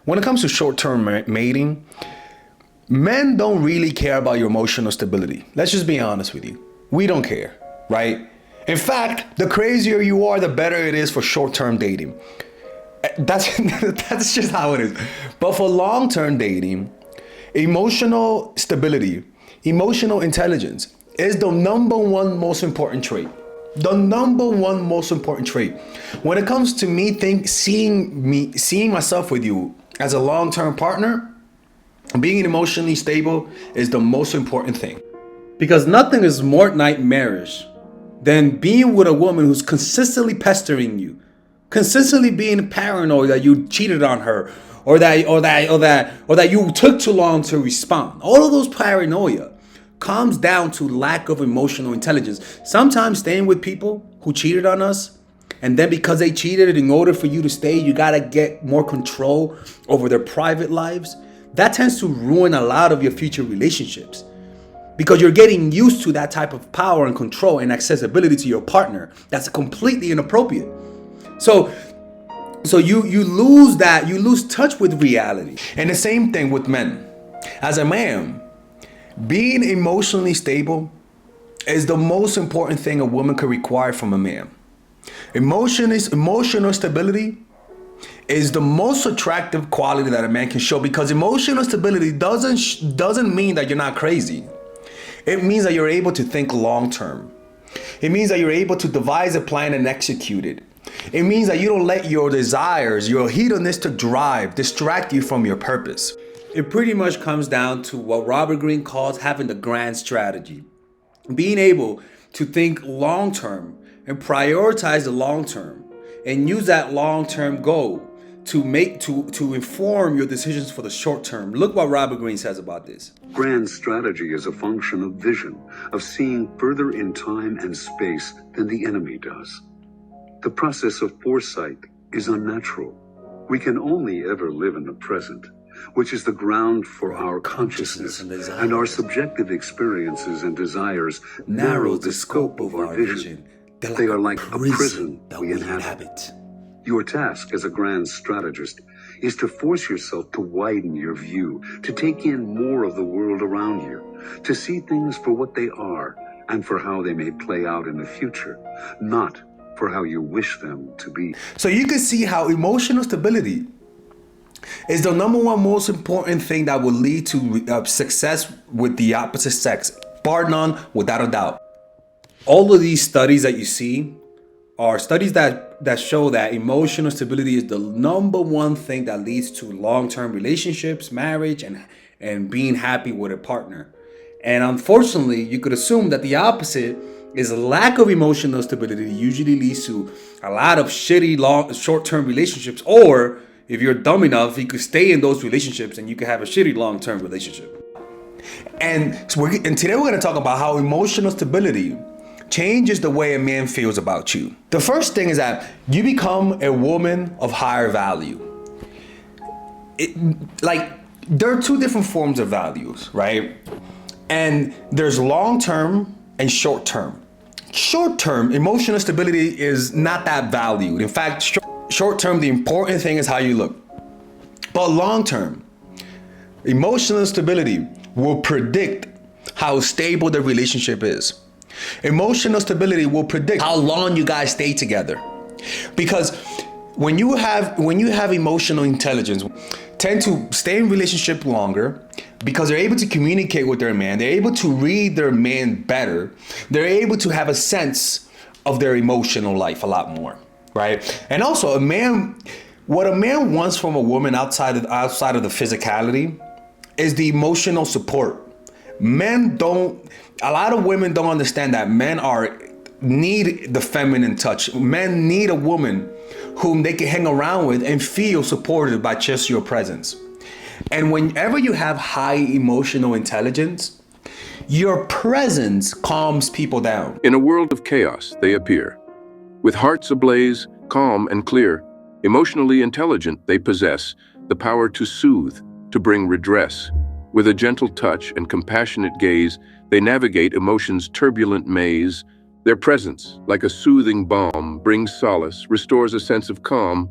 when it comes to short-term mating, men don't really care about your emotional stability. Let's just be honest with you. We don't care, right? In fact, the crazier you are, the better it is for short-term dating. That's just how it is. But for long-term dating, emotional stability, emotional intelligence is the number one most important trait. The number one most important trait. When it comes to seeing myself with you as a long-term partner, being emotionally stable is the most important thing. Because nothing is more nightmarish than being with a woman who's consistently pestering you, consistently being paranoid that you cheated on her, or that you took too long to respond. All of those paranoia comes down to lack of emotional intelligence. Sometimes staying with people who cheated on us, and then because they cheated, in order for you to stay, you gotta get more control over their private lives. That tends to ruin a lot of your future relationships, because you're getting used to that type of power and control and accessibility to your partner. That's completely inappropriate. So you lose touch with reality. And the same thing with men. As a man, being emotionally stable is the most important thing a woman could require from a man. Emotional stability is the most attractive quality that a man can show, because emotional stability doesn't mean that you're not crazy. It means that you're able to think long term. It means that you're able to devise a plan and execute it. It means that you don't let your desires, your hedonistic drive, distract you from your purpose. It pretty much comes down to what Robert Greene calls having the grand strategy. Being able to think long term and prioritize the long term and use that long term goal to inform your decisions for the short term. Look what Robert Greene says about this. Grand strategy is a function of vision, of seeing further in time and space than the enemy does. The process of foresight is unnatural. We can only ever live in the present, which is the ground for our consciousness, and our subjective experiences and desires narrow the scope of our vision. They are like a prison that we inhabit. Your task as a grand strategist is to force yourself to widen your view, to take in more of the world around you, to see things for what they are and for how they may play out in the future, not for how you wish them to be. So you can see how emotional stability is the number one most important thing that will lead to success with the opposite sex, bar none, without a doubt. All of these studies that you see are studies that show that emotional stability is the number one thing that leads to long-term relationships, marriage, and being happy with a partner. And unfortunately, you could assume that the opposite is a lack of emotional stability usually leads to a lot of shitty short-term relationships, or if you're dumb enough, you could stay in those relationships and you could have a shitty long-term relationship. And today we're going to talk about how emotional stability changes the way a man feels about you. The first thing is that you become a woman of higher value. There are two different forms of values, right? And there's long-term and short-term. Short-term, emotional stability is not that valued. In fact, short-term, the important thing is how you look. But long-term, emotional stability will predict how stable the relationship is. Emotional stability will predict how long you guys stay together. Because when you have emotional intelligence, tend to stay in relationship longer because they're able to communicate with their man. They're able to read their man better. They're able to have a sense of their emotional life a lot more, right? And also what a man wants from a woman outside of the physicality is the emotional support. A lot of women don't understand that men need the feminine touch. Men need a woman whom they can hang around with and feel supported by just your presence. And whenever you have high emotional intelligence, your presence calms people down. In a world of chaos, they appear. With hearts ablaze, calm and clear, emotionally intelligent, they possess the power to soothe, to bring redress. With a gentle touch and compassionate gaze, they navigate emotion's turbulent maze. Their presence, like a soothing balm, brings solace, restores a sense of calm.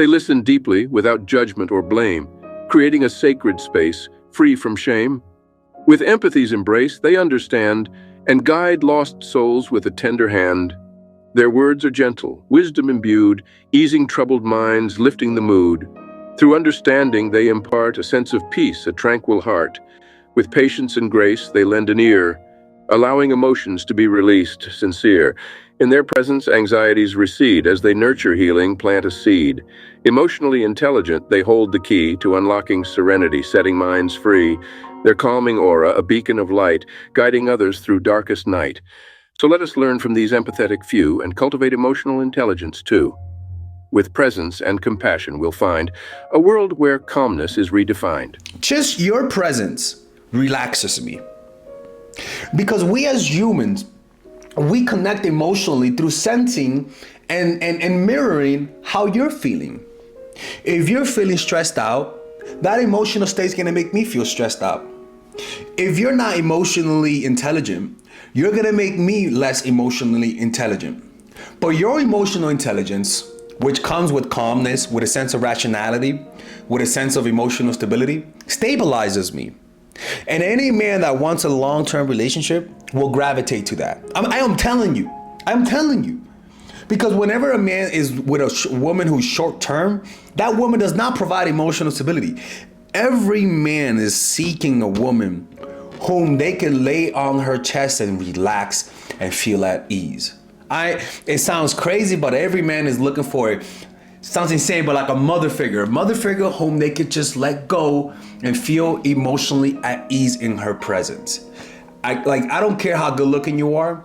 They listen deeply without judgment or blame, creating a sacred space free from shame. With empathy's embrace, they understand and guide lost souls with a tender hand. Their words are gentle, wisdom imbued, easing troubled minds, lifting the mood. Through understanding, they impart a sense of peace, a tranquil heart. With patience and grace, they lend an ear, allowing emotions to be released, sincere. In their presence, anxieties recede. As they nurture healing, plant a seed. Emotionally intelligent, they hold the key to unlocking serenity, setting minds free. Their calming aura, a beacon of light, guiding others through darkest night. So let us learn from these empathetic few and cultivate emotional intelligence too. With presence and compassion, we'll find a world where calmness is redefined. Just your presence relaxes me. Because we as humans, we connect emotionally through sensing and mirroring how you're feeling. If you're feeling stressed out, that emotional state is going to make me feel stressed out. If you're not emotionally intelligent, you're going to make me less emotionally intelligent. But your emotional intelligence, which comes with calmness, with a sense of rationality, with a sense of emotional stability, stabilizes me. And any man that wants a long-term relationship will gravitate to that. I am telling you. I'm telling you. Because whenever a man is with a woman who's short-term, that woman does not provide emotional stability. Every man is seeking a woman whom they can lay on her chest and relax and feel at ease. It sounds crazy, but every man is looking for it. Sounds insane, but like a mother figure whom they could just let go and feel emotionally at ease in her presence. I don't care how good looking you are.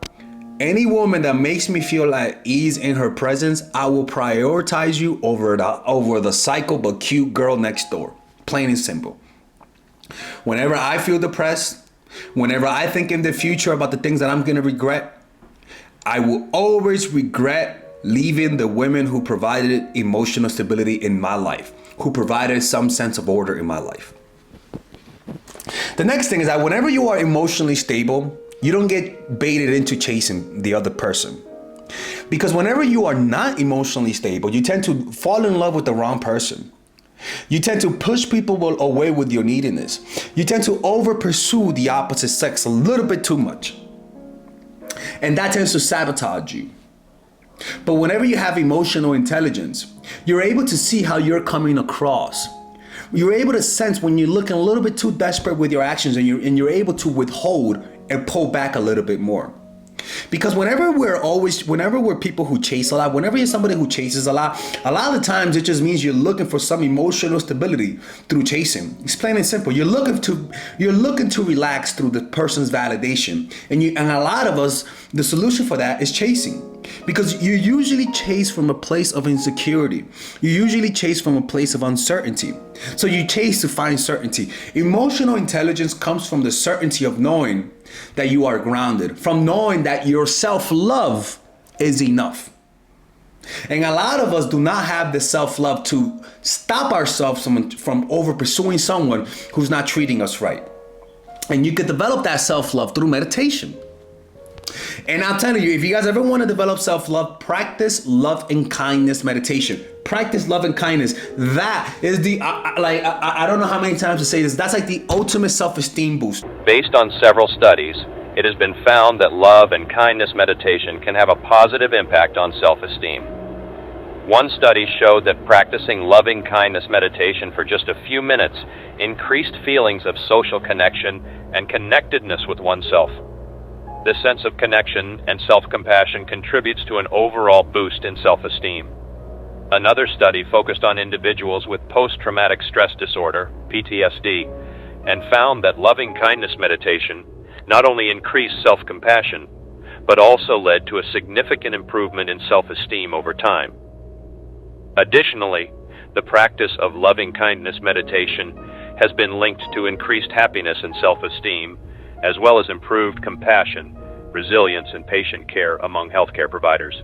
Any woman that makes me feel at ease in her presence, I will prioritize you over the psycho but cute girl next door. Plain and simple. Whenever I feel depressed, whenever I think in the future about the things that I'm gonna regret, I will always regret leaving the women who provided emotional stability in my life, who provided some sense of order in my life. The next thing is that whenever you are emotionally stable, you don't get baited into chasing the other person. Because whenever you are not emotionally stable, you tend to fall in love with the wrong person. You tend to push people away with your neediness. You tend to over pursue the opposite sex a little bit too much. And that tends to sabotage you. But whenever you have emotional intelligence, you're able to see how you're coming across. You're able to sense when you're looking a little bit too desperate with your actions, and you're able to withhold and pull back a little bit more. Because whenever we're people who chase a lot, whenever you're somebody who chases a lot of the times it just means you're looking for some emotional stability through chasing. It's plain and simple. You're looking to relax through the person's validation. And a lot of us, the solution for that is chasing. Because you usually chase from a place of insecurity. You usually chase from a place of uncertainty. So you chase to find certainty. Emotional intelligence comes from the certainty of knowing that you are grounded, from knowing that your self-love is enough. And a lot of us do not have the self-love to stop ourselves from over pursuing someone who's not treating us right. And you can develop that self-love through meditation. And I'll tell you, if you guys ever want to develop self-love, practice love and kindness meditation. Practice love and kindness. That is I don't know how many times to say this. That's like the ultimate self-esteem boost. Based on several studies, it has been found that love and kindness meditation can have a positive impact on self-esteem. One study showed that practicing loving kindness meditation for just a few minutes increased feelings of social connection and connectedness with oneself. This sense of connection and self-compassion contributes to an overall boost in self-esteem. Another study focused on individuals with post-traumatic stress disorder, PTSD, and found that loving kindness meditation not only increased self-compassion, but also led to a significant improvement in self-esteem over time. Additionally, the practice of loving kindness meditation has been linked to increased happiness and self-esteem, as well as improved compassion, resilience, and patient care among healthcare providers.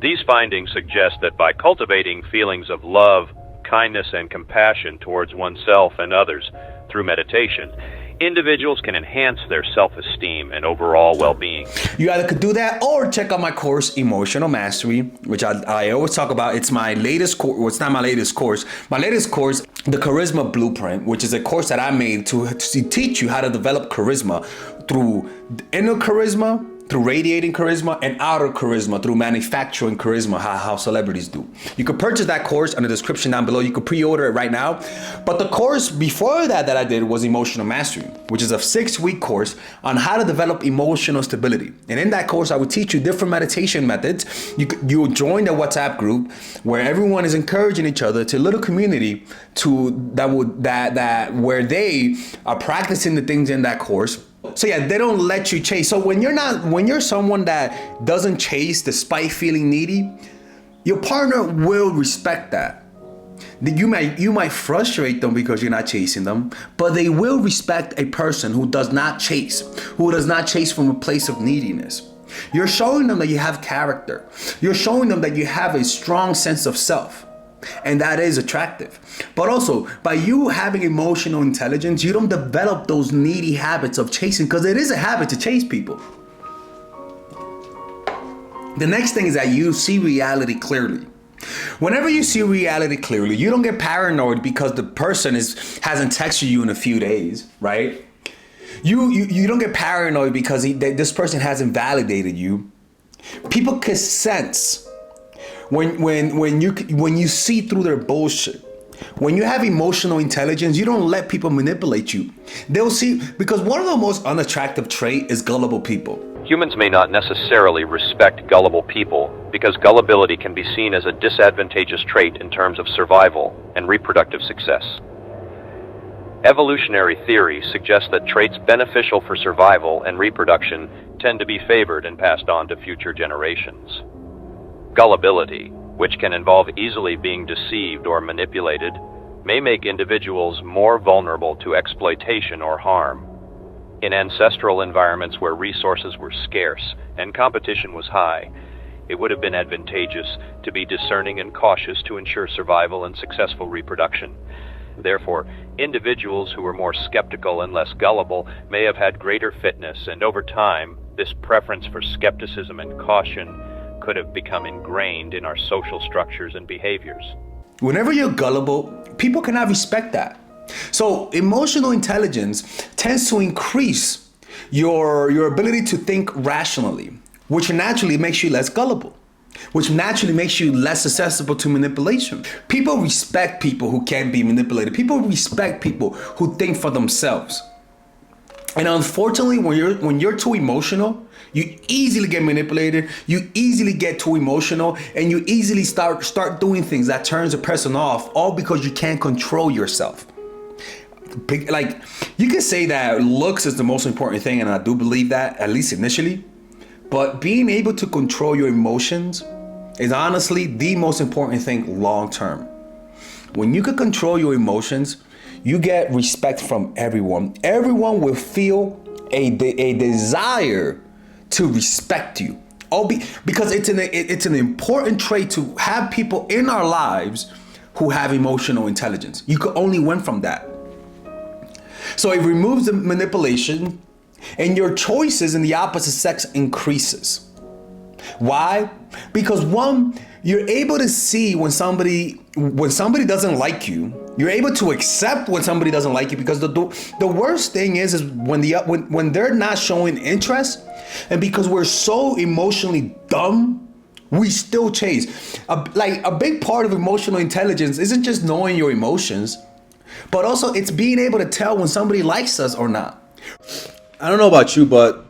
These findings suggest that by cultivating feelings of love, kindness, and compassion towards oneself and others through meditation, individuals can enhance their self-esteem and overall well-being. You either could do that or check out my course, Emotional Mastery, which I always talk about. It's my latest course. Well, it's not my latest course. My latest course, The Charisma Blueprint, which is a course that I made to teach you how to develop charisma through inner charisma, through radiating charisma, and outer charisma through manufacturing charisma, how celebrities do. You could purchase that course in the description down below. You could pre-order it right now. But the course before that I did was Emotional Mastery, which is a 6-week course on how to develop emotional stability. And in that course, I would teach you different meditation methods. You will join the WhatsApp group where everyone is encouraging each other to a little community where they are practicing the things in that course. So yeah, they don't let you chase. So when you're someone that doesn't chase despite feeling needy, your partner will respect that. You might frustrate them because you're not chasing them, but they will respect a person who does not chase from a place of neediness. You're showing them that you have character. You're showing them that you have a strong sense of self. And that is attractive. But also, by you having emotional intelligence, you don't develop those needy habits of chasing, because it is a habit to chase people. The next thing is that you see reality clearly. Whenever you see reality clearly, you don't get paranoid because the person hasn't texted you in a few days, right? You don't get paranoid because this person hasn't validated you. People can sense when you see through their bullshit. When you have emotional intelligence, you don't let people manipulate you. They'll see, because one of the most unattractive traits is gullible people. Humans may not necessarily respect gullible people because gullibility can be seen as a disadvantageous trait in terms of survival and reproductive success. Evolutionary theory suggests that traits beneficial for survival and reproduction tend to be favored and passed on to future generations. Gullibility, which can involve easily being deceived or manipulated, may make individuals more vulnerable to exploitation or harm. In ancestral environments where resources were scarce and competition was high, it would have been advantageous to be discerning and cautious to ensure survival and successful reproduction. Therefore, individuals who were more skeptical and less gullible may have had greater fitness, and over time, this preference for skepticism and caution could have become ingrained in our social structures and behaviors. Whenever you're gullible, people cannot respect that. So emotional intelligence tends to increase your ability to think rationally, which naturally makes you less gullible, which naturally makes you less susceptible to manipulation. People respect people who can be manipulated. People respect people who think for themselves. And unfortunately, when you're too emotional, you easily get manipulated, you easily get too emotional, and you easily start doing things that turns a person off, all because you can't control yourself. Like, you can say that looks is the most important thing, and I do believe that, at least initially. But being able to control your emotions is honestly the most important thing long term. When you can control your emotions, you get respect from everyone. Everyone will feel a desire to respect you. Because it's an important trait to have people in our lives who have emotional intelligence. You could only win from that. So it removes the manipulation, and your choices in the opposite sex increases. Why? Because one, you're able to see when somebody doesn't like you. You're able to accept when somebody doesn't like you, because the worst thing is when they're not showing interest, and because we're so emotionally dumb, we still chase. A big part of emotional intelligence isn't just knowing your emotions, but also it's being able to tell when somebody likes us or not. I don't know about you, but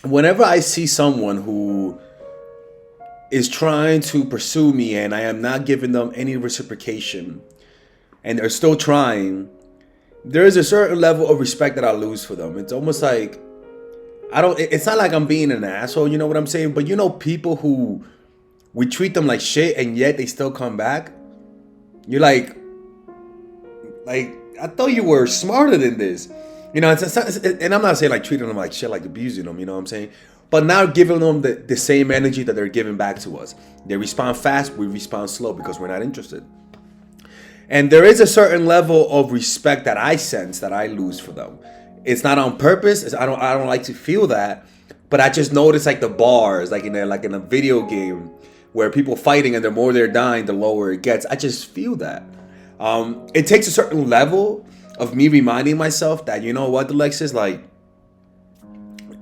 whenever I see someone who is trying to pursue me and I am not giving them any reciprocation and they're still trying, there is a certain level of respect that I lose for them. It's almost like it's not like I'm being an asshole, you know what I'm saying? But you know, people who we treat them like shit and yet they still come back. You're like, I thought you were smarter than this. You know, and I'm not saying like treating them like shit, like abusing them, you know what I'm saying? But now giving them the same energy that they're giving back to us. They respond fast, we respond slow because we're not interested. And there is a certain level of respect that I sense that I lose for them. It's not on purpose. I don't like to feel that, but I just notice like the bars, like in a video game where people fighting and the more they're dying, the lower it gets. I just feel that. It takes a certain level of me reminding myself that, you know what, Alexis, like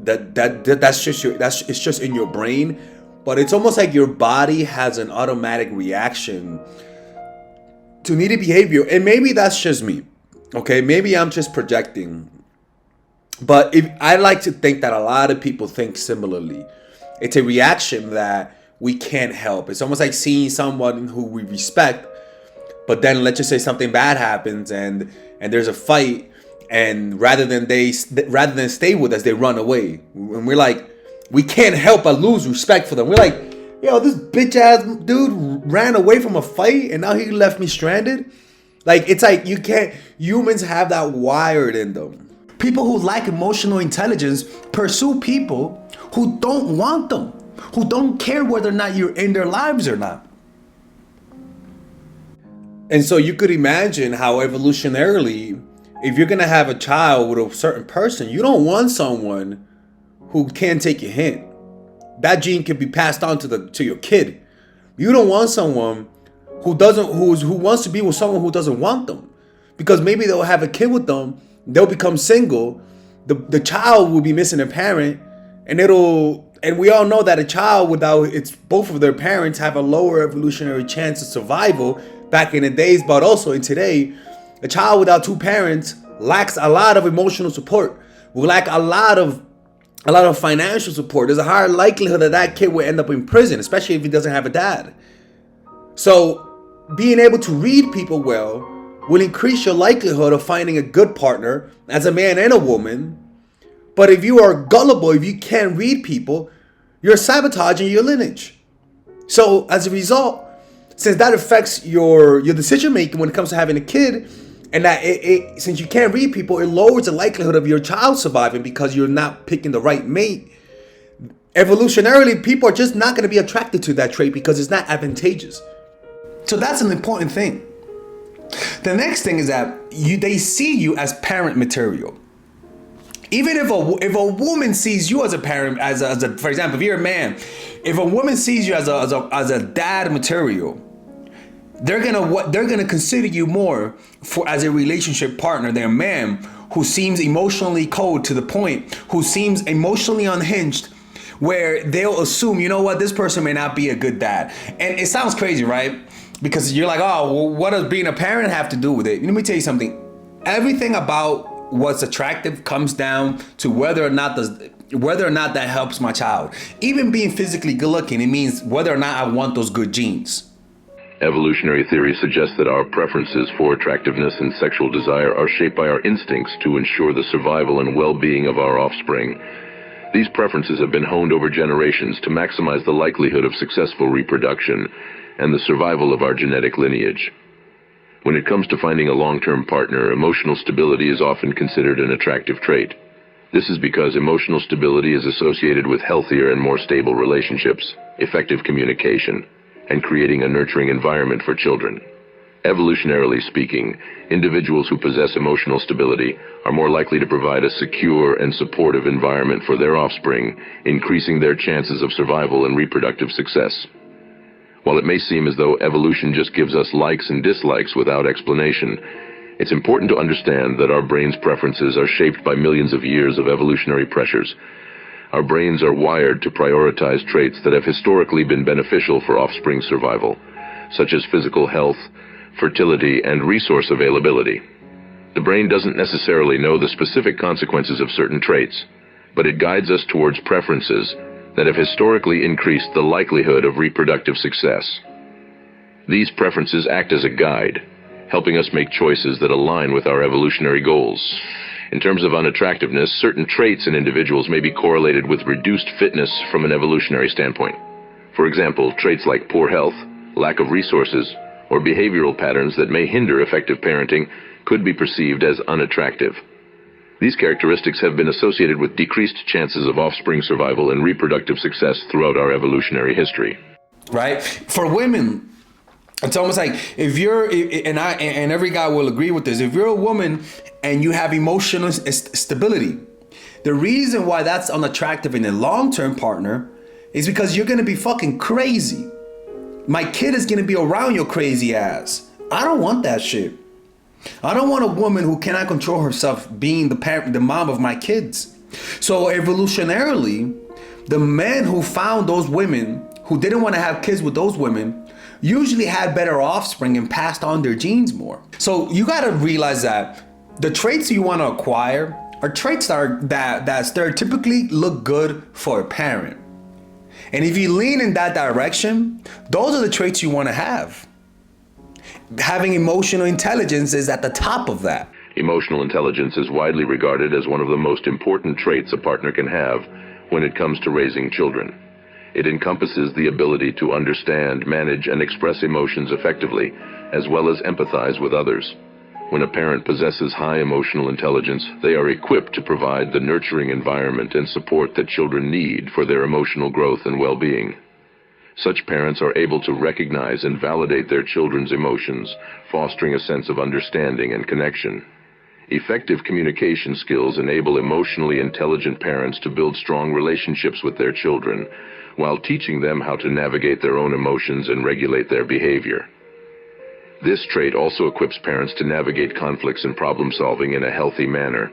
it's just in your brain, but it's almost like your body has an automatic reaction to needy behavior, and maybe that's just me. Okay, maybe I'm just projecting. But if I like to think that a lot of people think similarly. It's a reaction that we can't help. It's almost like seeing someone who we respect, but then let's just say something bad happens and there's a fight, and rather than stay with us, they run away. And we're like, we can't help but lose respect for them. We're like, yo, this bitch ass dude ran away from a fight and now he left me stranded. Like, it's like humans have that wired in them. People who lack emotional intelligence pursue people who don't want them, who don't care whether or not you're in their lives or not. And so you could imagine how evolutionarily, if you're gonna have a child with a certain person, you don't want someone who can't take your hint. That gene can be passed on to your kid. You don't want someone who wants to be with someone who doesn't want them, because maybe they'll have a kid with them, they'll become single, the child will be missing a parent, and we all know that a child without both of their parents have a lower evolutionary chance of survival back in the days, but also in today. A child without two parents lacks a lot of emotional support, will lack a lot of financial support. There's a higher likelihood that kid will end up in prison, especially if he doesn't have a dad. So being able to read people well will increase your likelihood of finding a good partner as a man and a woman. But if you are gullible, if you can't read people, you're sabotaging your lineage. So as a result, since that affects your decision making when it comes to having a kid, and that since you can't read people, it lowers the likelihood of your child surviving because you're not picking the right mate. Evolutionarily, people are just not going to be attracted to that trait because it's not advantageous. So that's an important thing. The next thing is that they see you as parent material. Even if a woman sees you as a parent, for example, if you're a man, if a woman sees you as a dad material, they're gonna consider you more as a relationship partner than a man who seems emotionally cold to the point, who seems emotionally unhinged, where they'll assume, you know what, this person may not be a good dad. And it sounds crazy, right? Because you're like, oh, well, what does being a parent have to do with it? Let me tell you something. Everything about what's attractive comes down to whether or not that helps my child. Even being physically good looking, it means whether or not I want those good genes. Evolutionary theory suggests that our preferences for attractiveness and sexual desire are shaped by our instincts to ensure the survival and well-being of our offspring. These preferences have been honed over generations to maximize the likelihood of successful reproduction and the survival of our genetic lineage. When it comes to finding a long-term partner, emotional stability is often considered an attractive trait. This is because emotional stability is associated with healthier and more stable relationships, effective communication, and creating a nurturing environment for children. Evolutionarily speaking, individuals who possess emotional stability are more likely to provide a secure and supportive environment for their offspring, increasing their chances of survival and reproductive success. While it may seem as though evolution just gives us likes and dislikes without explanation, it's important to understand that our brain's preferences are shaped by millions of years of evolutionary pressures. Our brains are wired to prioritize traits that have historically been beneficial for offspring survival, such as physical health, fertility, and resource availability. The brain doesn't necessarily know the specific consequences of certain traits, but it guides us towards preferences that have historically increased the likelihood of reproductive success. These preferences act as a guide, helping us make choices that align with our evolutionary goals. In terms of unattractiveness, certain traits in individuals may be correlated with reduced fitness from an evolutionary standpoint. For example, traits like poor health, lack of resources, or behavioral patterns that may hinder effective parenting could be perceived as unattractive. These characteristics have been associated with decreased chances of offspring survival and reproductive success throughout our evolutionary history. Right? For women, It's almost like if you're, and every guy will agree with this, if you're a woman and you have emotional stability, the reason why that's unattractive in a long-term partner is because you're gonna be fucking crazy. My kid is gonna be around your crazy ass. I don't want that shit. I don't want a woman who cannot control herself being the parent, the mom of my kids. So evolutionarily, the men who found those women who didn't want to have kids with those women usually had better offspring and passed on their genes more. So you got to realize that the traits you want to acquire are traits that stereotypically look good for a parent. And if you lean in that direction, those are the traits you want to have. Having emotional intelligence is at the top of that. Emotional intelligence is widely regarded as one of the most important traits a partner can have when it comes to raising children. It encompasses the ability to understand, manage, and express emotions effectively, as well as empathize with others. When a parent possesses high emotional intelligence, they are equipped to provide the nurturing environment and support that children need for their emotional growth and well-being. Such parents are able to recognize and validate their children's emotions, fostering a sense of understanding and connection. Effective communication skills enable emotionally intelligent parents to build strong relationships with their children, while teaching them how to navigate their own emotions and regulate their behavior. This trait also equips parents to navigate conflicts and problem solving in a healthy manner,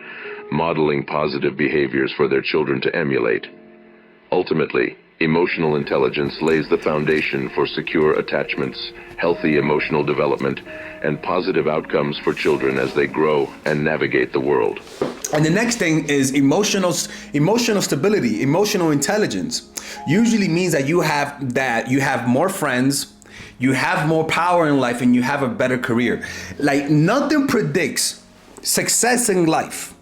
modeling positive behaviors for their children to emulate. Ultimately, emotional intelligence lays the foundation for secure attachments, healthy emotional development, and positive outcomes for children as they grow and navigate the world. And the next thing is emotional stability, emotional intelligence. Usually means that you have more friends, you have more power in life, and you have a better career. Like nothing predicts success in life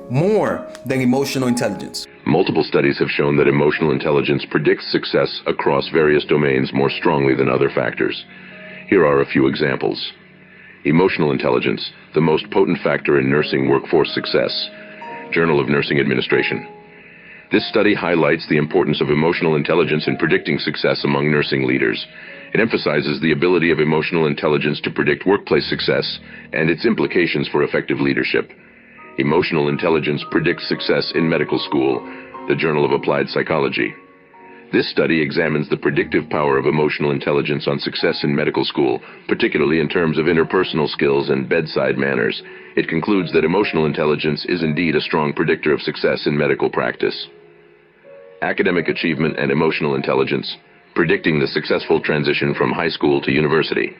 more than emotional intelligence. Multiple studies have shown that emotional intelligence predicts success across various domains more strongly than other factors. Here are a few examples. Emotional intelligence, the most potent factor in nursing workforce success. Journal of Nursing Administration. This study highlights the importance of emotional intelligence in predicting success among nursing leaders. It emphasizes the ability of emotional intelligence to predict workplace success and its implications for effective leadership. Emotional intelligence predicts success in medical school. The Journal of Applied Psychology. This study examines the predictive power of emotional intelligence on success in medical school, particularly in terms of interpersonal skills and bedside manners. It concludes that emotional intelligence is indeed a strong predictor of success in medical practice. Academic achievement and emotional intelligence, predicting the successful transition from high school to university.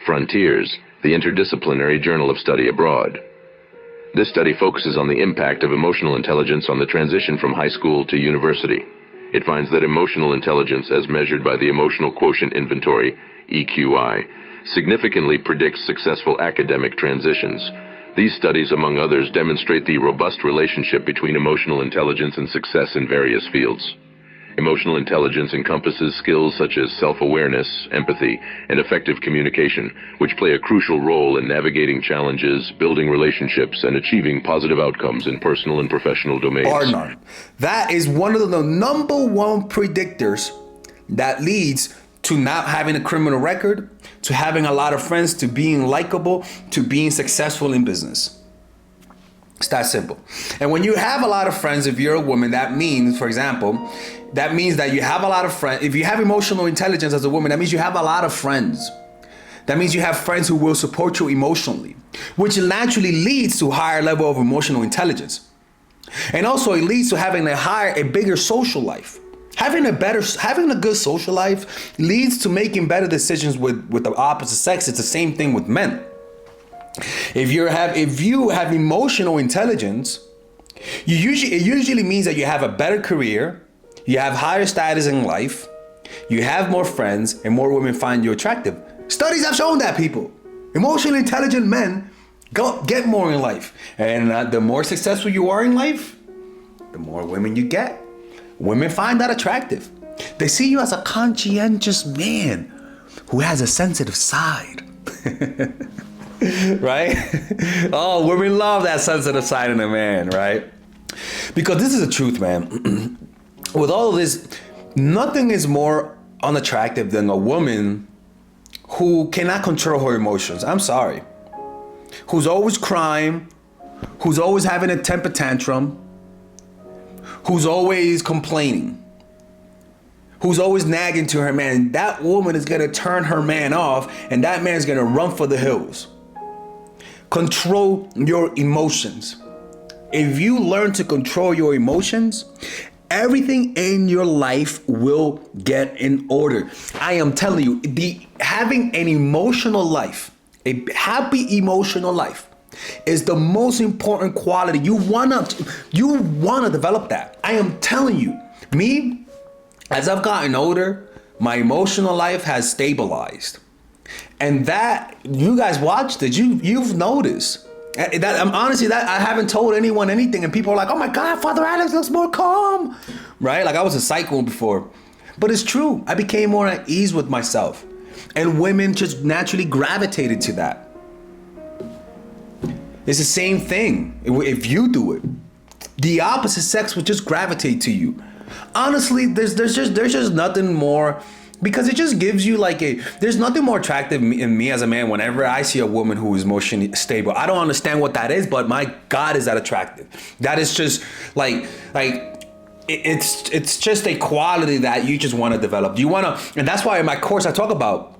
Frontiers, the Interdisciplinary Journal of Study Abroad. This study focuses on the impact of emotional intelligence on the transition from high school to university. It finds that emotional intelligence, as measured by the Emotional Quotient Inventory, EQI, significantly predicts successful academic transitions. These studies, among others, demonstrate the robust relationship between emotional intelligence and success in various fields. Emotional intelligence encompasses skills such as self-awareness, empathy, and effective communication, which play a crucial role in navigating challenges, building relationships, and achieving positive outcomes in personal and professional domains. Bar none. That is one of the number one predictors that leads to not having a criminal record, to having a lot of friends, to being likable, to being successful in business. It's that simple. And when you have a lot of friends, if you're a woman, that means, for example, that means that you have a lot of friends. If you have emotional intelligence as a woman, that means you have a lot of friends. That means you have friends who will support you emotionally, which naturally leads to a higher level of emotional intelligence. And also it leads to having a bigger social life. Having a good social life leads to making better decisions with the opposite sex. It's the same thing with men. If you have emotional intelligence, it usually means that you have a better career, you have higher status in life, you have more friends, and more women find you attractive. Studies have shown that, people. Emotionally intelligent men get more in life. And the more successful you are in life, the more women you get. Women find that attractive. They see you as a conscientious man who has a sensitive side. Right? Oh, women love that sensitive side in a man, right? Because this is the truth, man. With all of this, nothing is more unattractive than a woman who cannot control her emotions. I'm sorry. Who's always crying, who's always having a temper tantrum, who's always complaining, who's always nagging to her man. That woman is gonna turn her man off, and that man's gonna run for the hills. Control your emotions. If you learn to control your emotions, everything in your life will get in order. I am telling you, having an emotional life, a happy emotional life, is the most important quality. You wanna develop that. I am telling you, me, as I've gotten older, my emotional life has stabilized. And that, you guys watched it, you've noticed. That I'm honestly, that I haven't told anyone anything, and people are like, "Oh my God, Father Alex looks more calm," right? Like I was a psycho before, but it's true. I became more at ease with myself, and women just naturally gravitated to that. It's the same thing if you do it. The opposite sex would just gravitate to you. Honestly, there's just nothing more. Because it just gives you there's nothing more attractive in me as a man whenever I see a woman who is emotionally stable. I don't understand what that is, but my God, is that attractive. That is just it's just a quality that you just want to develop. And that's why in my course I talk about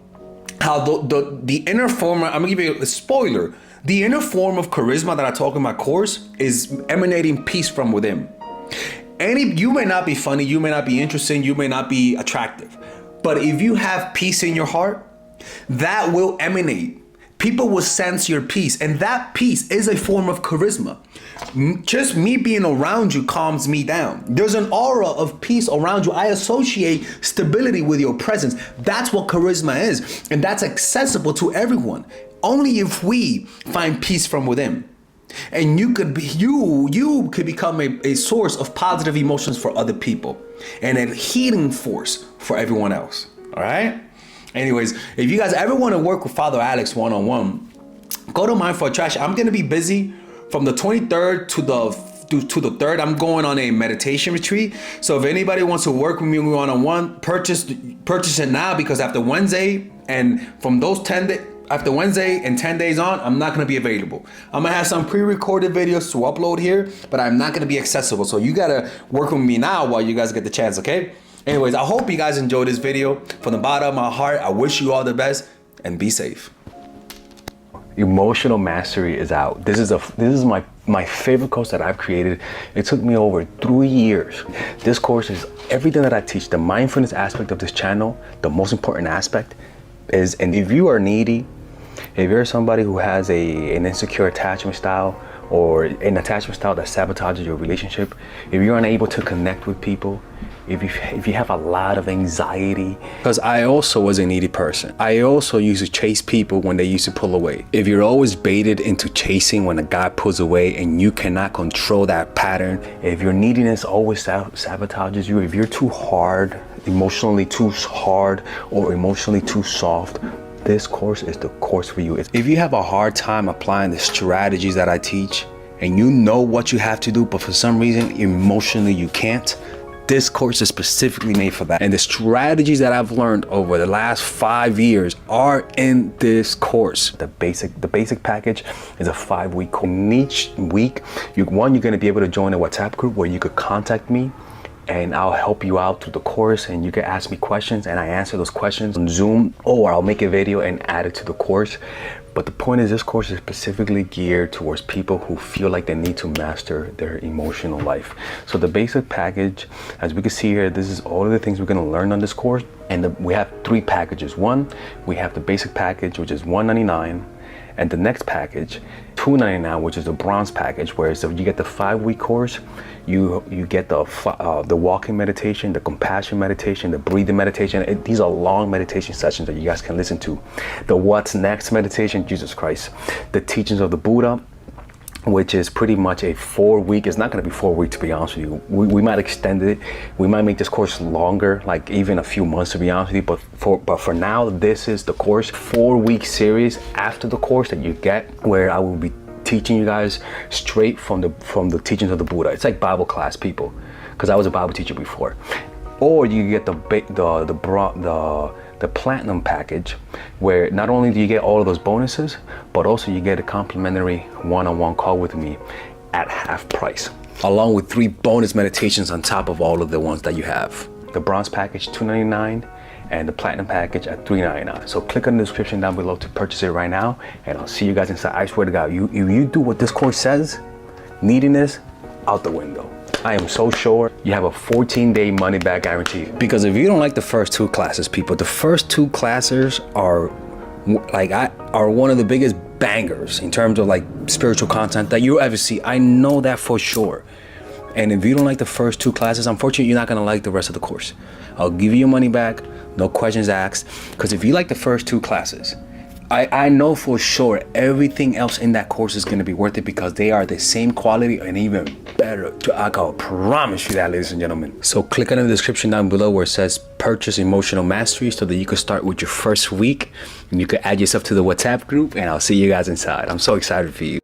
how the inner form, I'm gonna give you a spoiler. The inner form of charisma that I talk in my course is emanating peace from within. You may not be funny, you may not be interesting, you may not be attractive. But if you have peace in your heart, that will emanate. People will sense your peace, and that peace is a form of charisma. Just me being around you calms me down. There's an aura of peace around you. I associate stability with your presence. That's what charisma is, and that's accessible to everyone. Only if we find peace from within. And you could become a source of positive emotions for other people and a healing force for everyone else. All right. Anyways, if you guys ever want to work with Father Alex one-on-one, go to Mind for Attraction. I'm going to be busy from the 23rd to the 3rd. I'm going on a meditation retreat. So if anybody wants to work with me one-on-one, purchase it now, because after Wednesday and 10 days on, I'm not going to be available. I'm going to have some pre-recorded videos to upload here, but I'm not going to be accessible. So you got to work with me now while you guys get the chance, okay? Anyways, I hope you guys enjoyed this video. From the bottom of my heart, I wish you all the best and be safe. Emotional Mastery is out. This is my favorite course that I've created. It took me over 3 years. This course is everything that I teach. The mindfulness aspect of this channel, the most important aspect is, and if you are needy, if you're somebody who has an insecure attachment style, or an attachment style that sabotages your relationship, if you're unable to connect with people, if you have a lot of anxiety, because I also was a needy person. I also used to chase people when they used to pull away. If you're always baited into chasing when a guy pulls away and you cannot control that pattern, if your neediness always sabotages you, if you're too hard, emotionally too hard, or emotionally too soft, this course is the course for you. If you have a hard time applying the strategies that I teach, and you know what you have to do, but for some reason emotionally you can't, this course is specifically made for that. And the strategies that I've learned over the last 5 years are in this course. The basic package is a 5-week course. In each week, you're gonna be able to join a WhatsApp group where you could contact me, and I'll help you out through the course, and you can ask me questions and I answer those questions on Zoom, or I'll make a video and add it to the course. But the point is, this course is specifically geared towards people who feel like they need to master their emotional life. So the basic package, as we can see here, this is all of the things we're going to learn on this course. And we have 3 packages. One, we have the basic package, which is $199. And the next package, $299, which is the bronze package, where so you get the 5-week course, you get the walking meditation, the compassion meditation, the breathing meditation. These are long meditation sessions that you guys can listen to. The what's next meditation, Jesus Christ, the teachings of the Buddha, which is pretty much a 4-week. It's not going to be 4 weeks, to be honest with you. We might extend it. We might make this course longer, like even a few months, to be honest with you. But for now, this is the course. 4-week series after the course that you get, where I will be teaching you guys straight from the teachings of the Buddha. It's like Bible class, people, because I was a Bible teacher before. Or you get the the platinum package, where not only do you get all of those bonuses, but also you get a complimentary one-on-one call with me at half price, along with 3 bonus meditations on top of all of the ones that you have. The bronze package $299 and the platinum package at $399. So click on the description down below to purchase it right now, and I'll see you guys inside. I swear to God, if you do what this course says, neediness out the window. I am so sure you have a 14-day money back guarantee. Because if you don't like the first 2 classes, people, the first 2 classes are one of the biggest bangers in terms of like spiritual content that you'll ever see. I know that for sure. And if you don't like the first 2 classes, unfortunately, you're not gonna like the rest of the course. I'll give you your money back, no questions asked. Because if you like the first 2 classes, I know for sure everything else in that course is gonna be worth it, because they are the same quality and even better. I can promise you that, ladies and gentlemen. So click on the description down below where it says purchase emotional mastery, so that you can start with your first week and you can add yourself to the WhatsApp group, and I'll see you guys inside. I'm so excited for you.